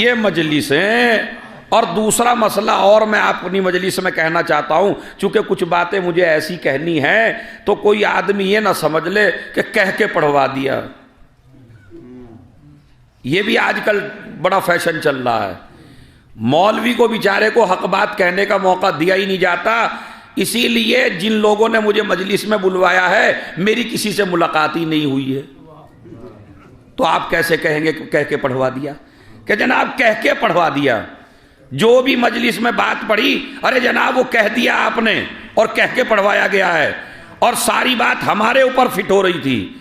یہ مجلسیں. اور دوسرا مسئلہ اور میں اپنی مجلس میں کہنا چاہتا ہوں، چونکہ کچھ باتیں مجھے ایسی کہنی ہیں تو کوئی آدمی یہ نہ سمجھ لے کہ کہہ کے پڑھوا دیا. یہ بھی آج کل بڑا فیشن چل رہا ہے. مولوی کو بیچارے کو حق بات کہنے کا موقع دیا ہی نہیں جاتا. اسی لیے جن لوگوں نے مجھے مجلس میں بلوایا ہے میری کسی سے ملاقات ہی نہیں ہوئی ہے. تو آپ کیسے کہیں گے کہ کہہ کے پڑھوا دیا؟ کہ جناب کہہ کے پڑھوا دیا. جو بھی مجلس میں بات پڑھی، ارے جناب وہ کہہ دیا آپ نے اور کہہ کے پڑھوایا گیا ہے، اور ساری بات ہمارے اوپر فٹ ہو رہی تھی.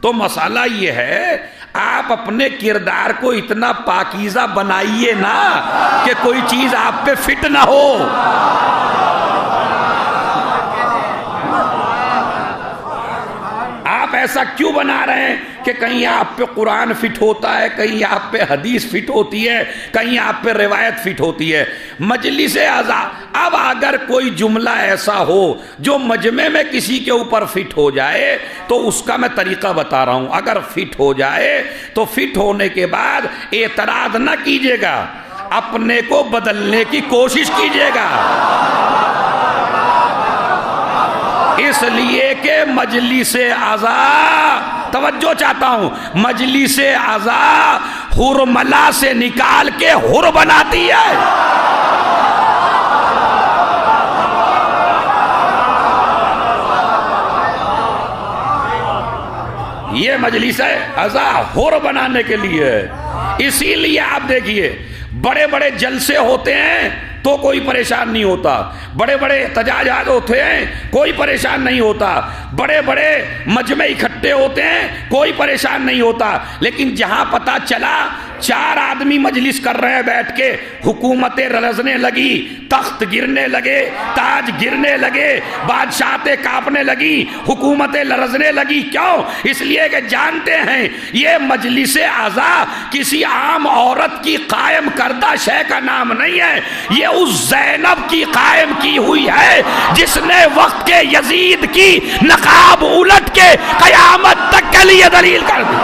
تو مسئلہ یہ ہے، آپ اپنے کردار کو اتنا پاکیزہ بنائیے نا کہ کوئی چیز آپ پہ فٹ نہ ہو. آپ ایسا کیوں بنا رہے ہیں کہ کہیں آپ پہ قرآن فٹ ہوتا ہے، کہیں آپ پہ حدیث فٹ ہوتی ہے، کہیں آپ پہ روایت فٹ ہوتی ہے. مجلس اعضاء، اب اگر کوئی جملہ ایسا ہو جو مجمع میں کسی کے اوپر فٹ ہو جائے تو اس کا میں طریقہ بتا رہا ہوں. اگر فٹ ہو جائے تو فٹ ہونے کے بعد اعتراض نہ کیجیے گا، اپنے کو بدلنے کی کوشش کیجیے گا. اس لیے کہ مجلس اعضاء، توجہ چاہتا ہوں، مجلس اعضاء حرملا سے نکال کے حر بناتی ہے. یہ مجلس اعضاء حر بنانے کے لیے ہے. اسی لیے آپ دیکھیے بڑے بڑے جلسے ہوتے ہیں تو کوئی پریشان نہیں ہوتا، بڑے بڑے احتجاجات ہوتے ہیں کوئی پریشان نہیں ہوتا، بڑے بڑے مجمع اکٹھے ہوتے ہیں کوئی پریشان نہیں ہوتا. لیکن جہاں پتہ چلا 4 آدمی مجلس کر رہے ہیں بیٹھ کے، حکومتیں رلزنے لگی، تخت گرنے لگے، تاج گرنے لگے، بادشاہتیں کانپنے لگی، حکومتیں لرزنے لگی. کیوں؟ اس لیے کہ جانتے ہیں یہ مجلس اعضاء کسی عام عورت کی قائم کردہ شے کا نام نہیں ہے، یہ اس زینب کی قائم کی ہوئی ہے جس نے وقت کے یزید کی نقاب الٹ کے قیامت تک کے لیے دلیل کر دی.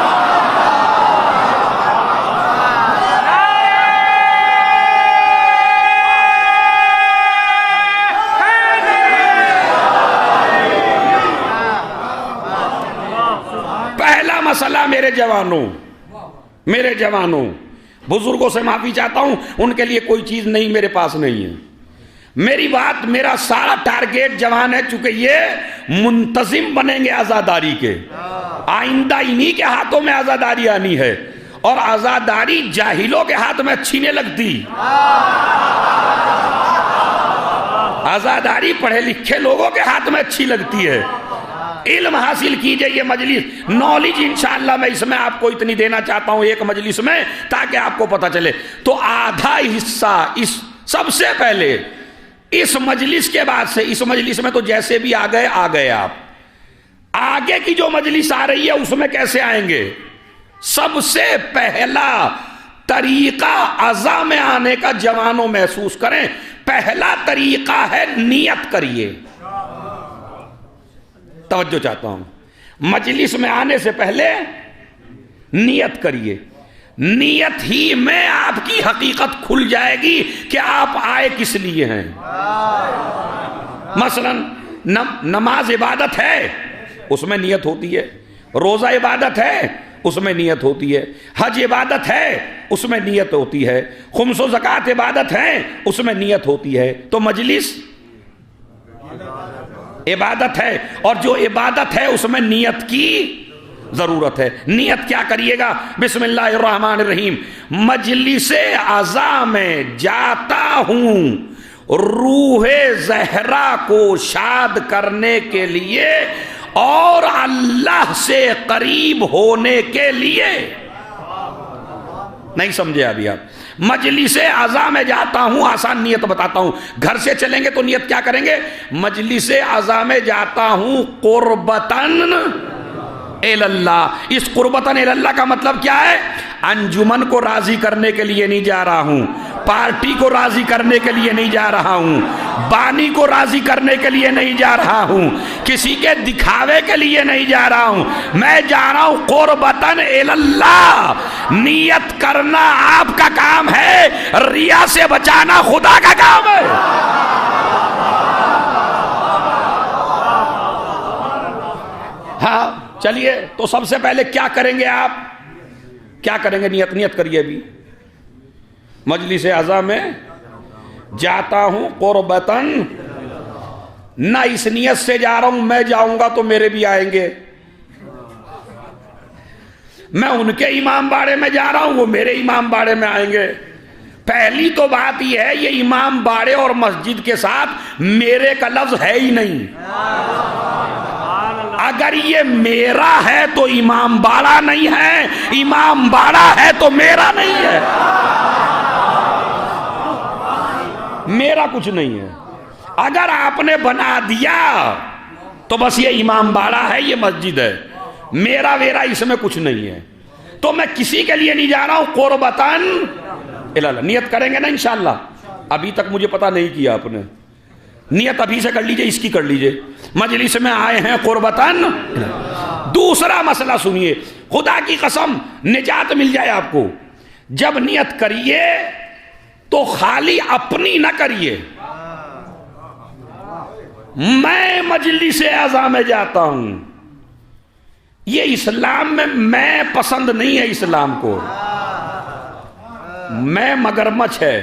پہلا مسئلہ میرے جوانوں بزرگوں سے معافی چاہتا ہوں، ان کے لیے کوئی چیز نہیں میرے پاس نہیں ہے. میری بات، میرا سارا ٹارگیٹ جوان ہے، چونکہ یہ منتظم بنیں گے عزاداری کے. آئندہ انہی کے ہاتھوں میں عزاداری آنی ہے، اور عزاداری جاہلوں کے ہاتھ میں اچھی نہیں لگتی. عزاداری پڑھے لکھے لوگوں کے ہاتھ میں اچھی لگتی ہے. علم حاصل کیجئے. یہ مجلس نالج انشاءاللہ میں اس میں آپ کو اتنی دینا چاہتا ہوں ایک مجلس میں تاکہ آپ کو پتہ چلے. تو آدھا حصہ اس سب سے پہلے اس مجلس کے بعد سے، اس مجلس میں تو جیسے بھی آ گئے آپ آگے کی جو مجلس آ رہی ہے اس میں کیسے آئیں گے؟ سب سے پہلا طریقہ اعضاء میں آنے کا جوانوں محسوس کریں. پہلا طریقہ ہے نیت کریے. توجہ چاہتا ہوں، مجلس میں آنے سے پہلے نیت کریے. نیت ہی میں آپ کی حقیقت کھل جائے گی کہ آپ آئے کس لیے ہیں. مثلا نماز عبادت ہے، اس میں نیت ہوتی ہے. روزہ عبادت ہے، اس میں نیت ہوتی ہے. حج عبادت ہے، اس میں نیت ہوتی ہے. خمس و زکوٰۃ عبادت ہے، اس میں نیت ہوتی ہے. تو مجلس عبادت ہے، اور جو عبادت ہے اس میں نیت کی ضرورت ہے. نیت کیا کریے گا؟ بسم اللہ الرحمن الرحیم. مجلس اعضاء میں جاتا ہوں روح زہرا کو شاد کرنے کے لیے اور اللہ سے قریب ہونے کے لیے. نہیں سمجھے ابھی آپ؟ مجلس اعضاء میں جاتا ہوں، آسان نیت بتاتا ہوں. گھر سے چلیں گے تو نیت کیا کریں گے؟ مجلس اعضاء میں جاتا ہوں قربتاً اللہ. اس قربتاً اللہ کا مطلب کیا ہے؟ انجمن کو راضی کرنے کے لیے نہیں جا رہا ہوں، پارٹی کو راضی کرنے کے لیے نہیں جا رہا ہوں، بانی کو راضی کرنے کے لیے نہیں جا رہا ہوں، کسی کے دکھاوے کے لیے نہیں جا رہا ہوں، میں جا رہا ہوں قربتاً اللہ۔ نیت کرنا آپ کا کام ہے، ریا سے بچانا خدا کا کام ہے۔ ہاں چلیے، تو سب سے پہلے کیا کریں گے آپ؟ کیا کریں گے؟ نیت کریے بھی۔ مجلس اعضا میں جاتا ہوں قربتاً، نہ اس نیت سے جا رہا ہوں میں جاؤں گا تو میرے بھی آئیں گے، میں ان کے امام باڑے میں جا رہا ہوں وہ میرے امام باڑے میں آئیں گے۔ پہلی تو بات یہ ہے، یہ امام باڑے اور مسجد کے ساتھ میرے کا لفظ ہے ہی نہیں۔ اگر یہ میرا ہے تو امام باڑا نہیں ہے، امام باڑا ہے تو میرا نہیں ہے، میرا کچھ نہیں ہے۔ اگر آپ نے بنا دیا تو بس یہ امام باڑا ہے، یہ مسجد ہے، میرا ویرا اس میں کچھ نہیں ہے۔ تو میں کسی کے لیے نہیں جا رہا ہوں قربتاً اللہ۔ نیت کریں گے نا انشاءاللہ؟ ابھی تک مجھے پتا نہیں کیا آپ نے، نیت ابھی سے کر لیجئے، اس کی کر لیجئے۔ مجلس میں آئے ہیں قربتاً۔ دوسرا مسئلہ سنیے، خدا کی قسم نجات مل جائے آپ کو، جب نیت کریے تو خالی اپنی نہ کریے۔ میں مجلس اعضا میں جاتا ہوں، یہ اسلام میں پسند نہیں ہے اسلام کو، میں مگرمچھ ہے،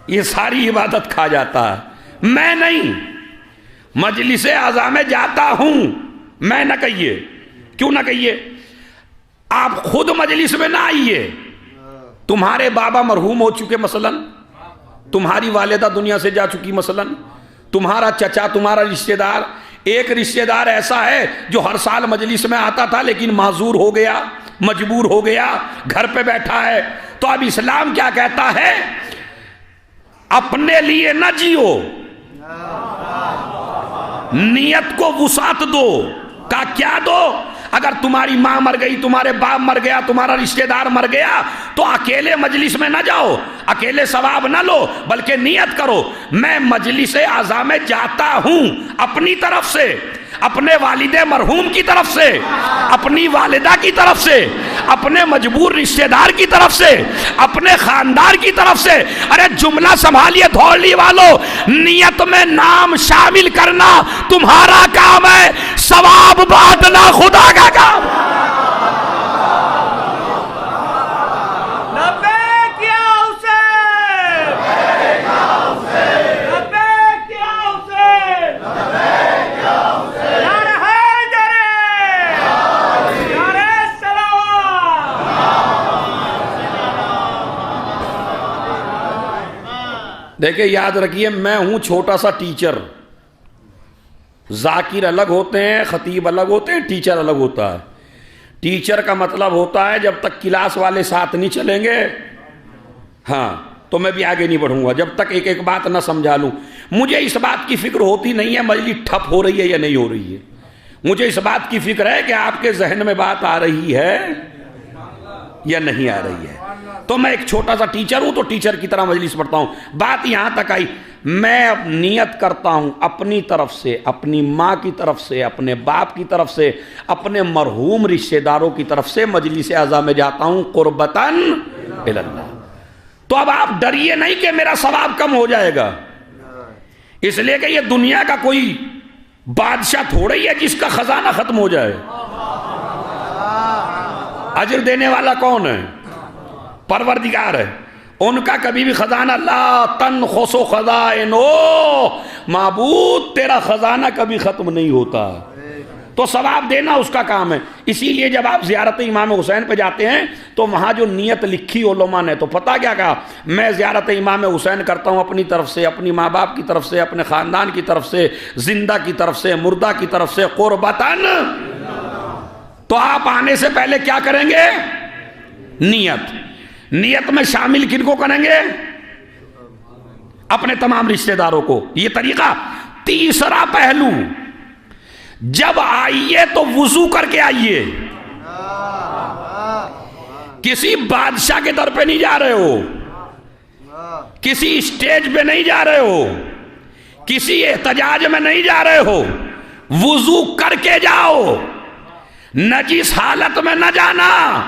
یہ ساری عبادت کھا جاتا ہے، میں نہیں۔ مجلس اعضا میں جاتا ہوں میں نہ کہیے۔ کیوں نہ کہیے؟ آپ خود مجلس میں نہ آئیے، تمہارے بابا مرحوم ہو چکے مثلا، تمہاری والدہ دنیا سے جا چکی مثلا، تمہارا چچا، تمہارا رشتہ دار، ایک رشتہ دار ایسا ہے جو ہر سال مجلس میں آتا تھا لیکن معذور ہو گیا، مجبور ہو گیا، گھر پہ بیٹھا ہے۔ تو اب اسلام کیا کہتا ہے؟ اپنے لیے نہ جیو، نیت کو وسعت دو۔ کا کیا دو؟ اگر تمہاری ماں مر گئی، تمہارے باپ مر گیا، تمہارا رشتہ دار مر گیا تو اکیلے مجلس میں نہ جاؤ، اکیلے ثواب نہ لو، بلکہ نیت کرو میں مجلس اعضا میں جاتا ہوں اپنی طرف سے، اپنے والد مرحوم کی طرف سے، اپنی والدہ کی طرف سے، اپنے مجبور رشتہ دار کی طرف سے، اپنے خاندان کی طرف سے۔ ارے جملہ سنبھالیے دھولی والو، نیت میں نام شامل کرنا تمہارا کام ہے، ثواب بانٹنا خدا کا کام ہے۔ دیکھیں یاد رکھیے، میں ہوں چھوٹا سا ٹیچر، ذاکر الگ ہوتے ہیں، خطیب الگ ہوتے ہیں، ٹیچر الگ ہوتا ہے۔ ٹیچر کا مطلب ہوتا ہے جب تک کلاس والے ساتھ نہیں چلیں گے ہاں تو میں بھی آگے نہیں بڑھوں گا، جب تک ایک ایک بات نہ سمجھا لوں۔ مجھے اس بات کی فکر ہوتی نہیں ہے مجلس ٹھپ ہو رہی ہے یا نہیں ہو رہی ہے، مجھے اس بات کی فکر ہے کہ آپ کے ذہن میں بات آ رہی ہے یا نہیں آ رہی ہے۔ تو میں ایک چھوٹا سا ٹیچر ہوں تو ٹیچر کی طرح مجلس پڑھتا ہوں۔ بات یہاں تک آئی، میں نیت کرتا ہوں اپنی طرف سے، اپنی ماں کی طرف سے، اپنے باپ کی طرف سے، اپنے مرحوم رشتہ داروں کی طرف سے مجلس اعضا میں جاتا ہوں قربتاً اللہ۔ تو اب آپ ڈریے نہیں کہ میرا ثواب کم ہو جائے گا، اس لیے کہ یہ دنیا کا کوئی بادشاہ تھوڑی ہے جس کا خزانہ ختم ہو جائے۔ اجر دینے والا کون ہے؟ پروردگار ہے، ان کا کبھی بھی خزانہ لا تنقص خزائنہ، معبود تیرا خزانہ کبھی ختم نہیں ہوتا، تو ثواب دینا اس کا کام ہے۔ اسی لیے جب آپ زیارت امام حسین پہ جاتے ہیں تو وہاں جو نیت لکھی علماء نے تو پتہ کیا کہا؟ میں زیارت امام حسین کرتا ہوں اپنی طرف سے، اپنی ماں باپ کی طرف سے، اپنے خاندان کی طرف سے، زندہ کی طرف سے، مردہ کی طرف سے، قربتاً۔ تو آپ آنے سے پہلے کیا کریں گے؟ نیت۔ نیت میں شامل کن کو کریں گے؟ اپنے تمام رشتہ داروں کو۔ یہ طریقہ۔ تیسرا پہلو، جب آئیے تو وضو کر کے آئیے، کسی بادشاہ کے در پہ نہیں جا رہے ہو، کسی اسٹیج پہ نہیں جا رہے ہو، کسی احتجاج میں نہیں جا رہے ہو، وضو کر کے جاؤ، نجس حالت میں نہ جانا،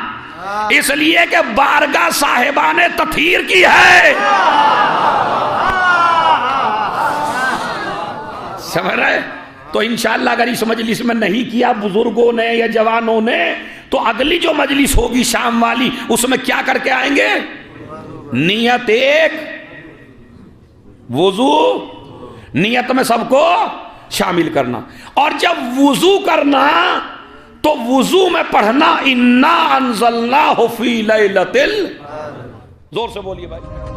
اس لیے کہ بارگاہ صاحبان تطہیر کی ہے۔ سمجھ رہے؟ تو انشاءاللہ اگر اس مجلس میں نہیں کیا بزرگوں نے یا جوانوں نے، تو اگلی جو مجلس ہوگی شام والی، اس میں کیا کر کے آئیں گے؟ نیت ایک، وضو، نیت میں سب کو شامل کرنا۔ اور جب وضو کرنا تو وضو میں پڑھنا اِنَّا أَنزَلْنَاهُ فِي لَيْلَةِ زور سے بولیے بھائی۔